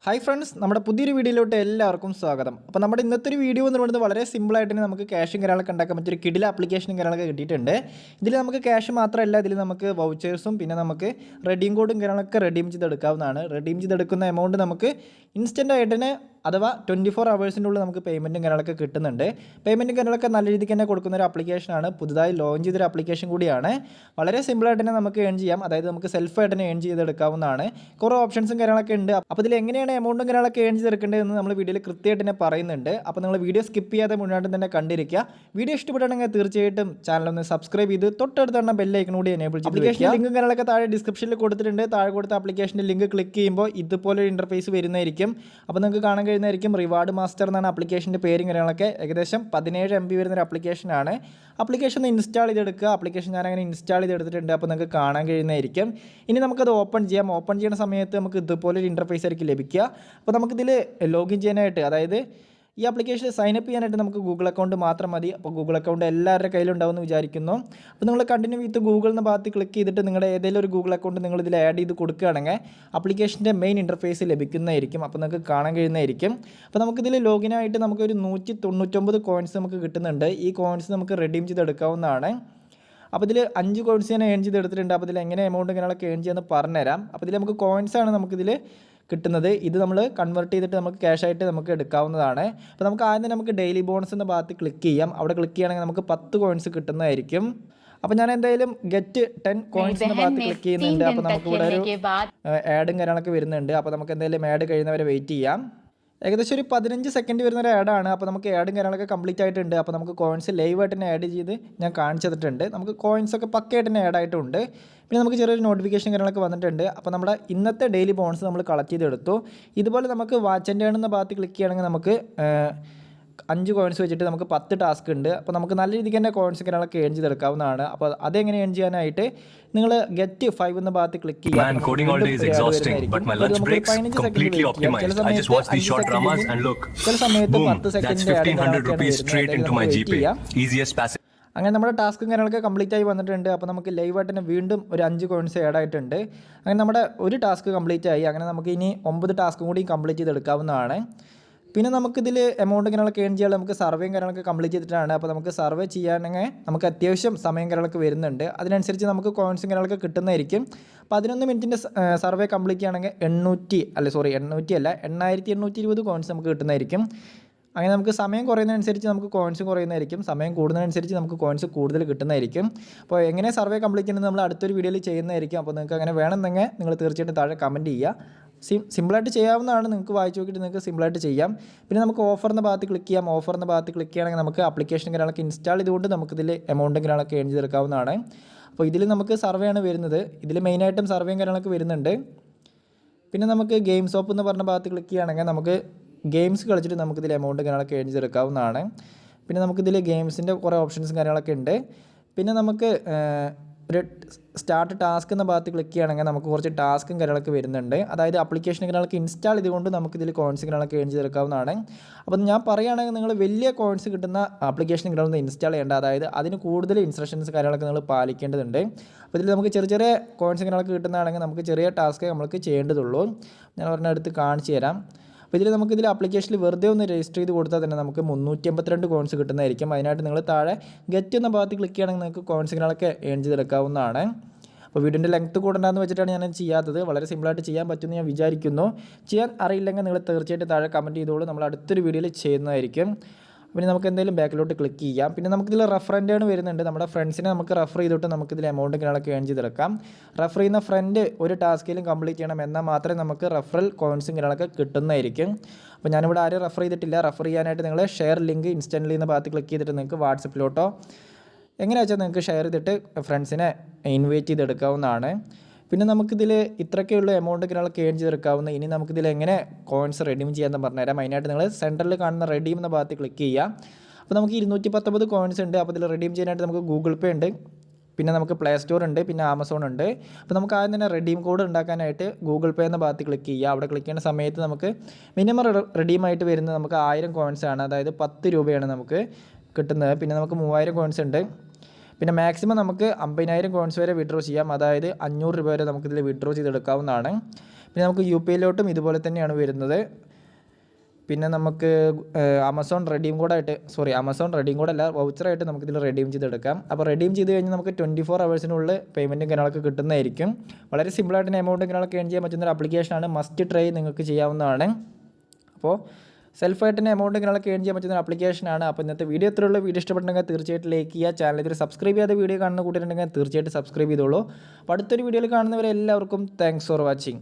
Hi friends, നമ്മുടെ പുതിയൊരു വീഡിയോയിലോട്ട് എല്ലാവർക്കും സ്വാഗതം. അപ്പോൾ നമ്മുടെ ഇന്നത്തെ ഒരു വീഡിയോ എന്ന് പറയുന്നത് വളരെ സിമ്പിളായിട്ട് തന്നെ നമുക്ക് ക്യാഷും കാര്യങ്ങളൊക്കെ ഉണ്ടാക്കാൻ പറ്റിയൊരു കിടില ആപ്ലിക്കേഷനും കാര്യങ്ങളൊക്കെ കിട്ടിയിട്ടുണ്ട്. ഇതിൽ നമുക്ക് ക്യാഷ് മാത്രമല്ല, ഇതിൽ നമുക്ക് വൗച്ചേഴ്സും പിന്നെ നമുക്ക് റെഡീം കോഡും കാര്യങ്ങളൊക്കെ റെഡീം ചെയ്തെടുക്കാവുന്നതാണ്. റെഡീം ചെയ്തെടുക്കുന്ന എമൗണ്ട് നമുക്ക് ഇൻസ്റ്റൻ്റ് ആയിട്ട് തന്നെ അഥവാ 24 ഹവേഴ്സിൻ്റെ ഉള്ളിൽ നമുക്ക് പേയ്മെൻറ്റും കാര്യങ്ങളൊക്കെ കിട്ടുന്നുണ്ട്. പേയ്മെൻറ്റും കാര്യങ്ങളൊക്കെ നല്ല രീതിക്ക് തന്നെ കൊടുക്കുന്ന ഒരു ആപ്ലിക്കേഷനാണ്. പുതുതായി ലോഞ്ച് ചെയ്തൊരു ആപ്ലിക്കേഷൻ കൂടിയാണ്. വളരെ സിമ്പിളായിട്ട് തന്നെ നമുക്ക് ഏൺ ചെയ്യാം. അതായത് നമുക്ക് സെൽഫായിട്ട് തന്നെ ഏൺ ചെയ്തെടുക്കാവുന്നതാണ്. കുറേ ഓപ്ഷൻസും കാര്യങ്ങളൊക്കെ ഉണ്ട്. അപ്പോൾ ഇതിൽ എങ്ങനെയാണ് എമൗണ്ടും കാര്യങ്ങളൊക്കെ ഏൺ ചെയ്തെടുക്കേണ്ടതെന്ന് നമ്മൾ വീഡിയോയിൽ കൃത്യമായിട്ട് തന്നെ പറയുന്നുണ്ട്. അപ്പോൾ നിങ്ങൾ വീഡിയോ സ്കിപ്പ് ചെയ്യാതെ മുന്നോട്ട് തന്നെ കണ്ടിരിക്കുക. വീഡിയോ ഇഷ്ടപ്പെട്ടാണെങ്കിൽ തീർച്ചയായിട്ടും ചാനലൊന്ന് സബ്സ്ക്രൈബ് ചെയ്ത് തൊട്ടടുത്ത് തന്നെ ബെല്ലൈക്കൺ കൂടി എനേബിൾ ചെയ്ത് ആപ്ലിക്കേഷൻ ലിങ്കും കാര്യങ്ങളൊക്കെ താഴെ ഡിസ്ക്രിപ്ഷനിൽ കൊടുത്തിട്ടുണ്ട്. താഴെ കൊടുത്ത ആപ്ലിക്കേഷൻ്റെ ലിങ്ക് ക്ലിക്ക് ചെയ്യുമ്പോൾ ഇതുപോലെ ഒരു ഇൻ്റർഫേസ് വരുന്നതായിരിക്കും. അപ്പോൾ നിങ്ങൾക്ക് കാണാൻ കഴിയുന്നതായിരിക്കും റിവാർഡ് മാസ്റ്റർ എന്നാണ് ആപ്ലിക്കേഷൻ്റെ പേരും കാര്യങ്ങളൊക്കെ. ഏകദേശം 17 MB വരുന്നൊരു ആപ്ലിക്കേഷനാണ്. ആപ്ലിക്കേഷൻ ഒന്ന് ഇൻസ്റ്റാൾ ചെയ്തെടുക്കുക. ആപ്ലിക്കേഷൻ ഞാനങ്ങനെ ഇൻസ്റ്റാൾ ചെയ്തെടുത്തിട്ടുണ്ട്. അപ്പോൾ നിങ്ങൾക്ക് കാണാൻ കഴിയുന്നതായിരിക്കും. ഇനി നമുക്കത് ഓപ്പൺ ചെയ്യാം. ഓപ്പൺ ചെയ്യുന്ന സമയത്ത് നമുക്ക് ഇതുപോലൊരു ഇൻ്റർഫേസ് ആയിരിക്കും ലഭിക്കുക. അപ്പോൾ നമുക്കിതിൽ ലോഗിൻ ചെയ്യാനായിട്ട്, അതായത് ഈ ആപ്ലിക്കേഷനിൽ സൈനപ്പ് ചെയ്യാനായിട്ട് നമുക്ക് ഗൂഗിൾ അക്കൗണ്ട് മാത്രം മതി. അപ്പോൾ ഗൂഗിൾ അക്കൗണ്ട് എല്ലാവരുടെ കയ്യിലുണ്ടാവുമെന്ന് വിചാരിക്കുന്നു. അപ്പോൾ നിങ്ങൾ കണ്ടിന്യൂ വിത്ത് ഗൂഗിൾ എന്ന ഭാഗത്ത് ക്ലിക്ക് ചെയ്തിട്ട് നിങ്ങളുടെ ഏതെങ്കിലും ഒരു ഗൂഗിൾ അക്കൗണ്ട് നിങ്ങൾ ഇതിൽ ആഡ് ചെയ്ത് കൊടുക്കുകയാണെങ്കിൽ ആപ്ലിക്കേഷൻ്റെ മെയിൻ ഇൻ്റർഫേസ് ലഭിക്കുന്നതായിരിക്കും. അപ്പോൾ നിങ്ങൾക്ക് കാണാൻ കഴിയുന്നതായിരിക്കും. അപ്പോൾ നമുക്കിതിൽ ലോഗിനായിട്ട് നമുക്കൊരു 199 കോയിൻസ് നമുക്ക് കിട്ടുന്നുണ്ട്. ഈ കോയിൻസ് നമുക്ക് റെഡീം ചെയ്തെടുക്കാവുന്നതാണ്. അപ്പോൾ ഇതിൽ 5 കോയിൻസ് ഞാൻ ഏൺ ചെയ്തെടുത്തിട്ടുണ്ട്. അപ്പോൾ ഇതിൽ എങ്ങനെ എമൗണ്ട് ഇങ്ങനെയൊക്കെ ഏൺ ചെയ്യാമെന്ന് പറഞ്ഞുതരാം. അപ്പോൾ ഇതിൽ നമുക്ക് കോയിൻസാണ് നമുക്കിതിൽ കിട്ടുന്നത്. ഇത് നമ്മൾ കൺവേർട്ട് ചെയ്തിട്ട് നമുക്ക് ക്യാഷ് ആയിട്ട് നമുക്ക് എടുക്കാവുന്നതാണ്. അപ്പോൾ നമുക്ക് ആദ്യം തന്നെ നമുക്ക് ഡെയിലി ബോണസ് എന്ന ഭാഗത്ത് ക്ലിക്ക് ചെയ്യാം. അവിടെ ക്ലിക്ക് ചെയ്യുകയാണെങ്കിൽ നമുക്ക് 10 കോയിൻസ് കിട്ടുന്നതായിരിക്കും. അപ്പോൾ ഞാൻ എന്തായാലും ഗെറ്റ് 10 കോയിൻസ് എന്ന ഭാഗത്ത് ക്ലിക്ക് ചെയ്യുന്നുണ്ട്. അപ്പോൾ നമുക്ക് ഇവിടെ ഒരു ആഡും കാര്യങ്ങളൊക്കെ വരുന്നുണ്ട്. അപ്പോൾ നമുക്ക് എന്തായാലും ആഡ് കഴിയുന്നവരെ വെയിറ്റ് ചെയ്യാം. ഏകദേശം ഒരു 15 സെക്കൻഡ് വരുന്ന ഒരു ആഡാണ്. അപ്പോൾ നമുക്ക് ആഡും കാര്യങ്ങളൊക്കെ കംപ്ലീറ്റ് ആയിട്ടുണ്ട്. അപ്പോൾ നമുക്ക് കോയിൻസ് ലൈവായിട്ട് തന്നെ ആഡ് ചെയ്ത് ഞാൻ കാണിച്ചു തന്നിട്ടുണ്ട്. നമുക്ക് കോയിൻസൊക്കെ പക്കയായിട്ട് തന്നെ ആഡ് ആയിട്ടുണ്ട്. പിന്നെ നമുക്ക് ചെറിയൊരു നോട്ടിഫിക്കേഷൻ കാര്യങ്ങളൊക്കെ വന്നിട്ടുണ്ട്. അപ്പോൾ നമ്മുടെ ഇന്നത്തെ ഡെയിലി ബോണസ് നമ്മൾ കളക്ട് ചെയ്തെടുത്തു. ഇതുപോലെ നമുക്ക് വാച്ച് ആൻഡ് ഏൺ എന്ന ഭാഗത്ത് ക്ലിക്ക് ചെയ്യുകയാണെങ്കിൽ നമുക്ക് 5 കോയിൻസ് വെച്ചിട്ട് നമുക്ക് 10 ടാസ്ക് ഉണ്ട്. അപ്പോൾ നമുക്ക് നല്ല രീതിക്ക് തന്നെ കോയിൻസ് കാര്യങ്ങളൊക്കെ ഏൺ ചെയ്തെടുക്കാവുന്നതാണ്. അപ്പോൾ അതെങ്ങനെ ഏൺ ചെയ്യാനായിട്ട് നിങ്ങൾ ഗെറ്റ് 5 എന്ന ഭാഗത്ത് ക്ലിക്ക് ചെയ്യുക. ചില സമയത്ത് 10 സെക്കൻഡ് അങ്ങനെ നമ്മുടെ ടാസ്കും കാര്യങ്ങളൊക്കെ കംപ്ലീറ്റ് ആയി വന്നിട്ടുണ്ട്. അപ്പോൾ നമുക്ക് ലൈവായിട്ട് തന്നെ വീണ്ടും ഒരു 5 കോയിൻസ് ആഡ് ആയിട്ടുണ്ട്. അങ്ങനെ നമ്മുടെ ഒരു ടാസ്ക് കംപ്ലീറ്റ് ആയി. അങ്ങനെ നമുക്ക് ഇനി 9 ടാസ്കും കൂടി കംപ്ലീറ്റ് ചെയ്തെടുക്കാവുന്നതാണ്. പിന്നെ നമുക്കിതിൽ എമൗണ്ട് കാര്യങ്ങളൊക്കെ ഏൺ ചെയ്യാൻ നമുക്ക് സർവേയും കാര്യങ്ങളൊക്കെ കംപ്ലീറ്റ് ചെയ്തിട്ടാണ്. അപ്പോൾ നമുക്ക് സർവേ ചെയ്യാനെങ്കിൽ നമുക്ക് അത്യാവശ്യം സമയം കാര്യങ്ങളൊക്കെ വരുന്നുണ്ട്. അതിനനുസരിച്ച് നമുക്ക് കോയിൻസും കാര്യങ്ങളൊക്കെ കിട്ടുന്നതായിരിക്കും. 11 മിനിറ്റിൻ്റെ സർവേ കംപ്ലീറ്റ് ചെയ്യുകയാണെങ്കിൽ 8820 കോയിൻസ് നമുക്ക് കിട്ടുന്നതായിരിക്കും. അങ്ങനെ നമുക്ക് സമയം കുറയുന്നതനുസരിച്ച് നമുക്ക് കോയിൻസ് കുറയുന്നതായിരിക്കും. സമയം കൂടുന്നതനുസരിച്ച് നമുക്ക് കോയിൻസ് കൂടുതൽ കിട്ടുന്നതായിരിക്കും. അപ്പോൾ എങ്ങനെ സർവേ കംപ്ലീറ്റ് ചെയ്യുന്നത് നമ്മൾ അടുത്തൊരു വീഡിയോയിൽ ചെയ്യുന്നതായിരിക്കും. അപ്പോൾ നിങ്ങൾക്ക് അങ്ങനെ വേണമെന്നെങ്കിൽ നിങ്ങൾ തീർച്ചയായിട്ടും താഴെ കമൻറ്റ് ചെയ്യുക. സിമ്പിളായിട്ട് ചെയ്യാവുന്നതാണ്. നിങ്ങൾക്ക് വായിച്ച് നോക്കിയിട്ട് നിങ്ങൾക്ക് സിമ്പിളായിട്ട് ചെയ്യാം. പിന്നെ നമുക്ക് ഓഫർ എന്ന ഭാഗത്ത് ക്ലിക്ക് ചെയ്യാം. ഓഫർ എന്ന ഭാഗത്ത് ക്ലിക്ക് ചെയ്യുകയാണെങ്കിൽ നമുക്ക് ആപ്ലിക്കേഷൻ കാര്യങ്ങളൊക്കെ ഇൻസ്റ്റാൾ ചെയ്തുകൊണ്ട് നമുക്കിതിൽ എമൗണ്ടും കാര്യങ്ങളൊക്കെ ഏൺ ചെയ്തെടുക്കാവുന്നതാണ്. അപ്പോൾ ഇതിൽ നമുക്ക് സർവേ ആണ് വരുന്നത്. ഇതിൽ മെയിനായിട്ടും സർവേയും കാര്യങ്ങളൊക്കെ വരുന്നുണ്ട്. പിന്നെ നമുക്ക് ഗെയിംസ് ഓപ്പ് എന്ന് പറഞ്ഞ ഭാഗത്ത് ക്ലിക്ക് ചെയ്യുകയാണെങ്കിൽ നമുക്ക് ഗെയിംസ് കളിച്ചിട്ട് നമുക്കിതിൽ എമൗണ്ട് കാര്യങ്ങളൊക്കെ ഏൺ ചെയ്തെടുക്കാവുന്നതാണ്. പിന്നെ നമുക്കിതിൽ ഗെയിംസിൻ്റെ കുറേ ഓപ്ഷൻസും കാര്യങ്ങളൊക്കെ ഉണ്ട്. പിന്നെ നമുക്ക് ഒരു സ്റ്റാർട്ട് ടാസ്ക് എന്ന ഭാഗത്ത് ക്ലിക്ക് ചെയ്യുകയാണെങ്കിൽ നമുക്ക് കുറച്ച് ടാസ്കും കാര്യങ്ങളൊക്കെ വരുന്നുണ്ട്. അതായത് ആപ്ലിക്കേഷൻ കാര്യങ്ങളൊക്കെ ഇൻസ്റ്റാൾ ചെയ്തുകൊണ്ട് നമുക്കിതിൽ കോയിൻസ് കാര്യങ്ങളൊക്കെ ഏൺ ചെയ്തെടുക്കാവുന്നതാണ്. അപ്പോൾ ഞാൻ പറയുകയാണെങ്കിൽ നിങ്ങൾ വലിയ കോയിൻസ് കിട്ടുന്ന ആപ്ലിക്കേഷൻ കാര്യങ്ങളൊന്നും ഇൻസ്റ്റാൾ ചെയ്യേണ്ട. അതായത് അതിന് കൂടുതൽ ഇൻസ്ട്രക്ഷൻസ് കാര്യങ്ങളൊക്കെ നിങ്ങൾ പാലിക്കേണ്ടതുണ്ട്. അപ്പോൾ ഇതിൽ നമുക്ക് ചെറിയ ചെറിയ കോയിൻസ് കാര്യങ്ങളൊക്കെ കിട്ടുന്നതാണെങ്കിൽ നമുക്ക് ചെറിയ ടാസ്ക് നമുക്ക് ചെയ്യേണ്ടതുള്ളൂ. ഞാൻ പറഞ്ഞ അടുത്ത് കാണിച്ചു തരാം. അപ്പോൾ ഇതിൽ നമുക്കിതിൽ ആപ്ലിക്കേഷനിൽ വെറുതെ ഒന്ന് രജിസ്റ്റർ ചെയ്ത് കൊടുത്താൽ തന്നെ നമുക്ക് 382 കോയിൻസ് കിട്ടുന്നതായിരിക്കും. അതിനായിട്ട് നിങ്ങൾ താഴെ ഗെറ്റ് എന്ന ഭാഗത്ത് ക്ലിക്ക് ചെയ്യുകയാണെങ്കിൽ നിങ്ങൾക്ക് കോയിൻസുകളൊക്കെ ഏൺ ചെയ്തെടുക്കാവുന്നതാണ്. അപ്പോൾ വീഡിയോൻ്റെ ലെങ്ത്ത് കൂടണ്ടെന്ന് വെച്ചിട്ടാണ് ഞാൻ ചെയ്യാത്തത്. വളരെ സിമ്പിളായിട്ട് ചെയ്യാൻ പറ്റുമെന്ന് ഞാൻ വിചാരിക്കുന്നു. ചെയ്യാൻ അറിയില്ലെങ്കിൽ നിങ്ങൾ തീർച്ചയായിട്ടും താഴെ കമൻറ്റ് ചെയ്തോളൂ. നമ്മൾ അടുത്തൊരു വീഡിയോയിൽ ചെയ്യുന്നതായിരിക്കും. പിന്നെ നമുക്ക് എന്തെങ്കിലും ബാക്കിലോട്ട് ക്ലിക്ക് ചെയ്യാം. പിന്നെ നമുക്കിതിൽ റെഫറൻഡാണ് വരുന്നുണ്ട്. നമ്മുടെ ഫ്രണ്ട്സിനെ നമുക്ക് റെഫർ ചെയ്തിട്ട് നമുക്കിതിൽ എമൗണ്ട് കാര്യങ്ങളൊക്കെ ഏൺ ചെയ്തെടുക്കാം. റെഫർ ചെയ്യുന്ന ഫ്രണ്ട് ഒരു ടാസ്കിലും കംപ്ലീറ്റ് ചെയ്യണം എന്നാൽ മാത്രമേ നമുക്ക് റെഫറൽ കോയിൻസും കാര്യങ്ങളൊക്കെ കിട്ടുന്നതായിരിക്കും. അപ്പോൾ ഞാനിവിടെ ആരും റെഫർ ചെയ്തിട്ടില്ല. റെഫർ ചെയ്യാനായിട്ട് നിങ്ങൾ ഷെയർ ലിങ്ക് ഇൻസ്റ്റൻ്റ്ലി എന്ന ഭാഗത്ത് ക്ലിക്ക് ചെയ്തിട്ട് നിങ്ങൾക്ക് വാട്സപ്പിലോട്ടോ എങ്ങനെയാ വെച്ചാൽ നിങ്ങൾക്ക് ഷെയർ ചെയ്തിട്ട് ഫ്രണ്ട്സിനെ ഇൻവൈറ്റ് ചെയ്തെടുക്കാവുന്നതാണ്. പിന്നെ നമുക്കിതിൽ ഇത്രയൊക്കെയുള്ള എമൗണ്ട് കാര്യങ്ങളൊക്കെ ഏൺ ചെയ്തെടുക്കാവുന്ന. ഇനി നമുക്കിതിൽ എങ്ങനെ കോയിൻസ് റെഡീം ചെയ്യാമെന്ന് പറഞ്ഞുതരാം. അതിനായിട്ട് നിങ്ങൾ സെൻറ്ററിൽ കാണുന്ന റെഡീം എന്ന ഭാഗത്ത് ക്ലിക്ക് ചെയ്യുക. അപ്പോൾ നമുക്ക് 219 കോയിൻസ് ഉണ്ട്. അപ്പോൾ ഇതിൽ റെഡീം ചെയ്യാനായിട്ട് നമുക്ക് ഗൂഗിൾ പേ ഉണ്ട്, പിന്നെ നമുക്ക് പ്ലേ സ്റ്റോർ ഉണ്ട്, പിന്നെ ആമസോൺ ഉണ്ട്. അപ്പോൾ നമുക്ക് ആദ്യം തന്നെ റെഡീം കോഡ് ഉണ്ടാക്കാനായിട്ട് ഗൂഗിൾ പേ എന്ന ഭാഗത്ത് ക്ലിക്ക് ചെയ്യുക. അവിടെ ക്ലിക്ക് ചെയ്യുന്ന സമയത്ത് നമുക്ക് മിനിമം റെഡീമായിട്ട് വരുന്നത് നമുക്ക് 1000 കോയിൻസ് ആണ്. അതായത് 10 രൂപയാണ് നമുക്ക് കിട്ടുന്നത്. പിന്നെ നമുക്ക് 3000 കോയിൻസ് ഉണ്ട്. പിന്നെ മാക്സിമം നമുക്ക് 50,000 കോയിൻസ് വരെ വിഡ്രോ ചെയ്യാം. അതായത് 500 രൂപ വരെ നമുക്കിതിൽ വിഡ്രോ ചെയ്തെടുക്കാവുന്നതാണ്. പിന്നെ നമുക്ക് യു പി ഐയിലോട്ടും ഇതുപോലെ തന്നെയാണ് വരുന്നത്. പിന്നെ നമുക്ക് ആമസോൺ റെഡീം കോഡല്ല വൗച്ചറായിട്ട് നമുക്കിതിൽ റെഡീം ചെയ്തെടുക്കാം. അപ്പോൾ റെഡീം ചെയ്ത് കഴിഞ്ഞാൽ നമുക്ക് 24 ഹവേഴ്സിനുള്ളിൽ പേയ്മെൻറ്റും കാര്യങ്ങളൊക്കെ കിട്ടുന്നതായിരിക്കും. വളരെ സിമ്പിളായിട്ട് എമൗണ്ടും കാര്യങ്ങളൊക്കെ ഏൺ ചെയ്യാൻ പറ്റുന്ന ഒരു ആപ്ലിക്കേഷനാണ്. മസ്റ്റ് ട്രൈ, നിങ്ങൾക്ക് ചെയ്യാവുന്നതാണ്. അപ്പോൾ സെൽഫായിട്ട് തന്നെ എമൗണ്ടും കാര്യങ്ങളൊക്കെ ഏൺ ചെയ്യാൻ പറ്റുന്ന ഒരു ആപ്ലിക്കേഷനാണ്. അപ്പോൾ ഇന്നത്തെ വീഡിയോ എത്രയുള്ള വീഡിയോ ഇഷ്ടപ്പെട്ടുണ്ടെങ്കിൽ തീർച്ചയായിട്ടും ലൈക്ക് ചെയ്യുക. ചാനൽ ഇതിൽ സബ്സ്ക്രൈബ് ചെയ്യാതെ വീഡിയോ കാണുന്ന കൂട്ടിയിട്ടുണ്ടെങ്കിൽ തീർച്ചയായിട്ടും സബ്സ്ക്രൈബ് ചെയ്തോളൂ. അപ്പോൾ അടുത്തൊരു വീഡിയോയിൽ കാണുന്നവരെ എല്ലാവർക്കും താങ്ക്സ് ഫോർ വാച്ചിങ്.